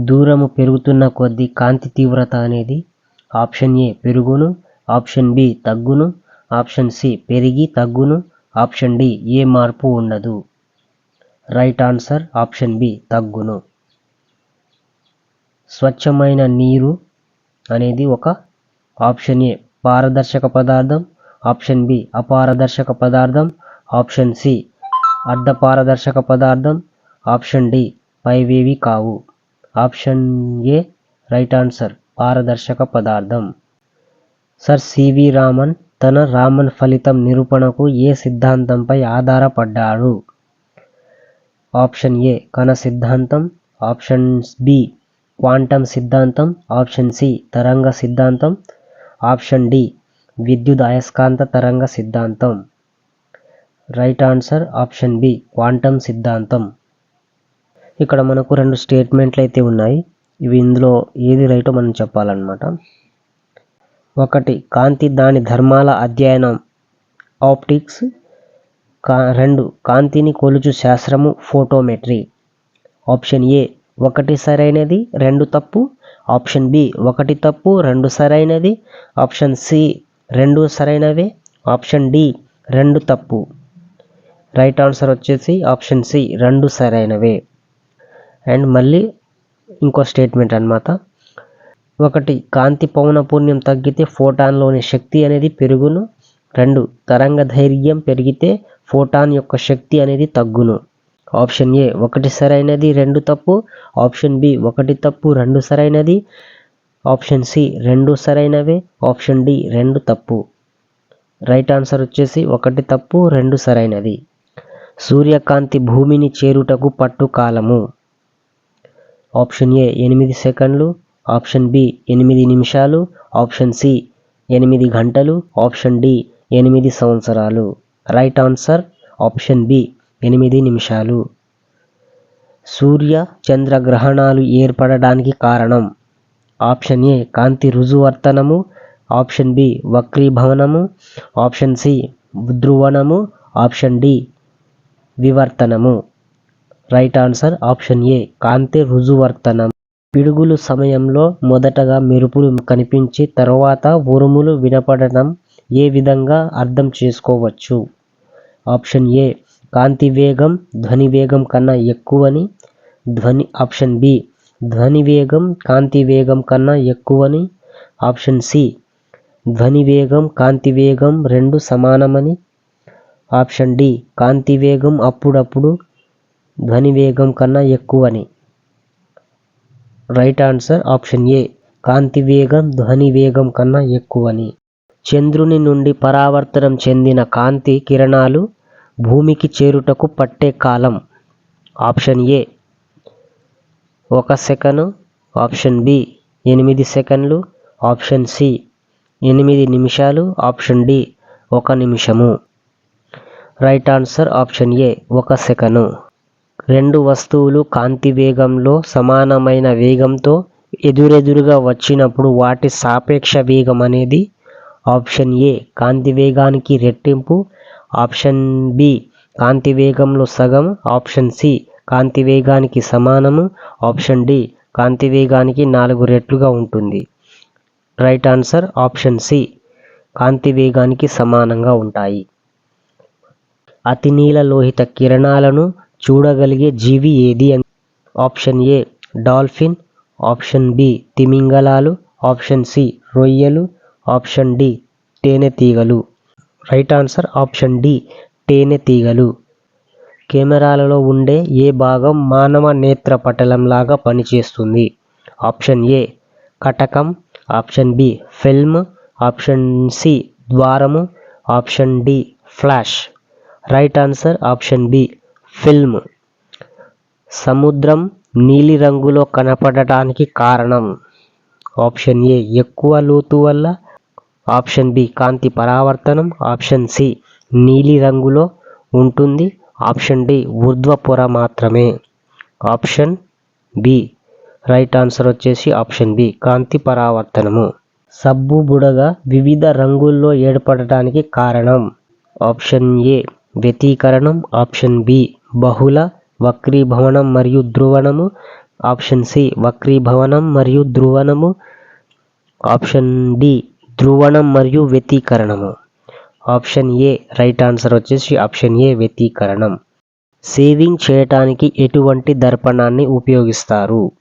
దూరము పెరుగుతున్న కొద్దీ కాంతి తీవ్రత అనేది ఆప్షన్ ఏ పెరుగును, ఆప్షన్ బి తగ్గును, ఆప్షన్ సి పెరిగి తగ్గును, ఆప్షన్ డి ఏ మార్పు ఉండదు. రైట్ ఆన్సర్ ఆప్షన్ బి తగ్గును. స్వచ్ఛమైన నీరు అనేది ఒక ఆప్షన్ ఏ పారదర్శక పదార్థం, ఆప్షన్ బి అపారదర్శక పదార్థం, ఆప్షన్ సి అర్ధపారదర్శక పదార్థం, ఆప్షన్ డి పైవేవి కావు. ఆప్షన్ ఏ రైట్ ఆన్సర్ పారదర్శక పదార్థం. సర్ సివి రామన్ తన రామన్ ఫలితం నిరూపణకు ఏ సిద్ధాంతంపై ఆధారపడ్డాడు? ఆప్షన్ ఏ కణ సిద్ధాంతం, ఆప్షన్ బి క్వాంటం సిద్ధాంతం, ఆప్షన్ సి తరంగ సిద్ధాంతం, ఆప్షన్ డి విద్యుద్ అయస్కాంత తరంగ సిద్ధాంతం. Right answer option B quantum సిద్ధాంతం. ఇక్కడ మనకు 2 స్టేట్మెంట్లు అయితే ఉన్నాయి. ఇవి ఇందులో ఏది రైటో మనం చెప్పాలన్నమాట. 1 కాంతి దాని ధర్మాల అధ్యయనం ఆప్టిక్స్. 2 కాంతిని కొలుచు శాస్త్రము ఫోటోమెట్రీ. ఆప్షన్ ఏ 1 సరైనది 2 తప్పు, ఆప్షన్ బి 1 తప్పు 2 సరైనది, ఆప్షన్ సి 2 సరైనవే, ఆప్షన్ డి 2 తప్పు. రైట్ ఆన్సర్ వచ్చేసి ఆప్షన్ సి 2 సరైనవే. అండ్ మళ్ళీ ఇంకో స్టేట్మెంట్ అన్నమాట. 1 కాంతి పౌనఃపున్యం తగ్గితే ఫోటాన్లోని శక్తి అనేది పెరుగును. 2 తరంగ ధైర్ఘ్యం పెరిగితే ఫోటాన్ యొక్క శక్తి అనేది తగ్గును. ఆప్షన్ ఏ 1 సరైనది 2 తప్పు, ఆప్షన్ బి 1 తప్పు 2 సరైనది, ఆప్షన్ సి 2 సరైనవే, ఆప్షన్ డి 2 తప్పు. రైట్ ఆన్సర్ వచ్చేసి 1 తప్పు 2 సరైనది. సూర్యకాంతి భూమిని చేరుటకు పట్టు కాలము. ఆప్షన్ ఏ 8 సెకండ్లు, ఆప్షన్ బి 8 నిమిషాలు, ఆప్షన్ సి 8 గంటలు, ఆప్షన్ డి 8 సంవత్సరాలు. రైట్ ఆన్సర్ ఆప్షన్ బి 8 నిమిషాలు. సూర్య చంద్ర గ్రహణాలు ఏర్పడడానికి కారణం. ఆప్షన్ ఏ కాంతి రుజువర్తనము, ఆప్షన్ బి వక్రీభవనము, ఆప్షన్ సి ధ్రువణము, ఆప్షన్ డి వివర్తనము. రైట్ ఆన్సర్ ఆప్షన్ ఏ కాంతి రుజువర్తనం. పిడుగులు సమయంలో మొదటగా మెరుపులు కనిపించి తరువాత ఉరుములు వినపడడం ఏ విధంగా అర్థం చేసుకోవచ్చు? ఆప్షన్ ఏ కాంతి వేగం ధ్వని వేగం కన్నా ఎక్కువని, ఆప్షన్ బి ధ్వని వేగం కాంతి వేగం కన్నా ఎక్కువని, ఆప్షన్ సి ధ్వని వేగం కాంతి వేగం 2 సమానమని, ఆప్షన్ డి కాంతి వేగం అప్పుడప్పుడు ధ్వని వేగం కన్నా ఎక్కువని. రైట్ ఆన్సర్ ఆప్షన్ ఏ కాంతి వేగం ధ్వని వేగం కన్నా ఎక్కువని. చంద్రుని నుండి పరావర్తనం చెందిన కాంతి కిరణాలు భూమికి చేరుటకు పట్టే కాలం. Option A 1 second, option B 8 సెకండ్లు, ఆప్షన్ సి 8 నిమిషాలు, ఆప్షన్ డి 1 నిమిషము. Right answer option A 1 second. 2 వస్తువులు కాంతి వేగంలో సమానమైన వేగంతో ఎదురెదురుగా వచ్చినప్పుడు వాటి సాపేక్ష వేగం అనేది ఆప్షన్ ఏ కాంతి వేగానికి రెట్టింపు, ఆప్షన్ బి కాంతి వేగంలో సగం, ఆప్షన్ సి కాంతి వేగానికి సమానము, ఆప్షన్ డి కాంతి వేగానికి 4 రెట్లుగా ఉంటుంది. రైట్ ఆన్సర్ ఆప్షన్ సి కాంతి వేగానికి సమానంగా ఉంటాయి. అతినీల లోహిత కిరణాలను చూడగలిగే జీవి ఏది? Option A dolphin, option B తిమింగలాలు, ఆప్షన్ సి రొయ్యలు, ఆప్షన్ డి తేనెటీగలు. రైట్ ఆన్సర్ ఆప్షన్ డి తేనెటీగలు. కెమెరాలలో ఉండే ఏ భాగం మానవ నేత్ర పటలం లాగా పనిచేస్తుంది? ఆప్షన్ ఏ కటకం, option B film, option C ద్వారము, option D flash. Right answer option B film. సముద్రం నీలిరంగులో కనపడటానికి కారణం. ఆప్షన్ ఏ ఎక్కువ లోతు వల్ల, ఆప్షన్ బి కాంతి పరావర్తనం, ఆప్షన్ సి నీలి రంగులో ఉంటుంది, ఆప్షన్ డి ఊర్ధ్వ పొర మాత్రమే. ఆప్షన్ బి రైట్ ఆన్సర్ వచ్చేసి ఆప్షన్ బి కాంతి పరావర్తనము. సబ్బు బుడగ వివిధ రంగుల్లో ఏర్పడటానికి కారణం. ఆప్షన్ ఏ వ్యతికరణం, ఆప్షన్ బి బహుళ వక్రీభవనం మరియు ధ్రువణము, ఆప్షన్ సి వక్రీభవనం మరియు ధ్రువణము. ఆప్షన్ డి ధ్రువణం మరియు వ్యతీకరణము. ఆప్షన్ ఏ రైట్ ఆన్సర్ వచ్చేసి ఆప్షన్ ఏ వ్యతీకరణం. సేవింగ్ చేయటానికి ఎటువంటి దర్పణాన్ని ఉపయోగిస్తారు?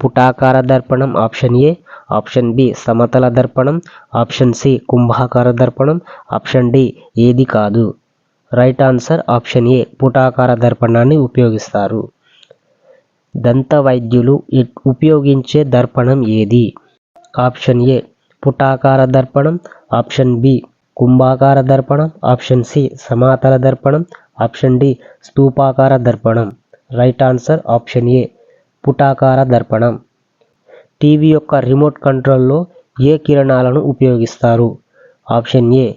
పుటాకార దర్పణం ఆప్షన్ ఏ. ఆప్షన్ బి సమతల దర్పణం. ఆప్షన్ సి కుంభాకార దర్పణం. ఆప్షన్ డి ఏది కాదు. రైట్ ఆన్సర్ ఆప్షన్ ఏ పుటాకార దర్పణాన్ని ఉపయోగిస్తారు. దంత వైద్యులు ఉపయోగించే దర్పణం ఏది? ఆప్షన్ ఏ పుటాకార దర్పణం. ఆప్షన్ బి కుంభాకార దర్పణం. ఆప్షన్ సి సమాతల దర్పణం. ఆప్షన్ డి స్తూపాకార దర్పణం. రైట్ ఆన్సర్ ఆప్షన్ ఏ పుటాకార దర్పణం. టీవీ యొక్క రిమోట్ కంట్రోల్లో ఏ కిరణాలను ఉపయోగిస్తారు? ఆప్షన్ ఏ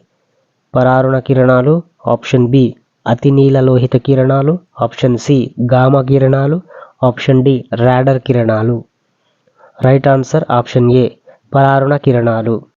పరారుణ కిరణాలు. ఆప్షన్ బి అతినీలలోహిత కిరణాలు. ఆప్షన్ సి గామా కిరణాలు. ఆప్షన్ డి రాడార్ కిరణాలు. రైట్ ఆన్సర్ ఆప్షన్ ఏ పరారుణ కిరణాలు.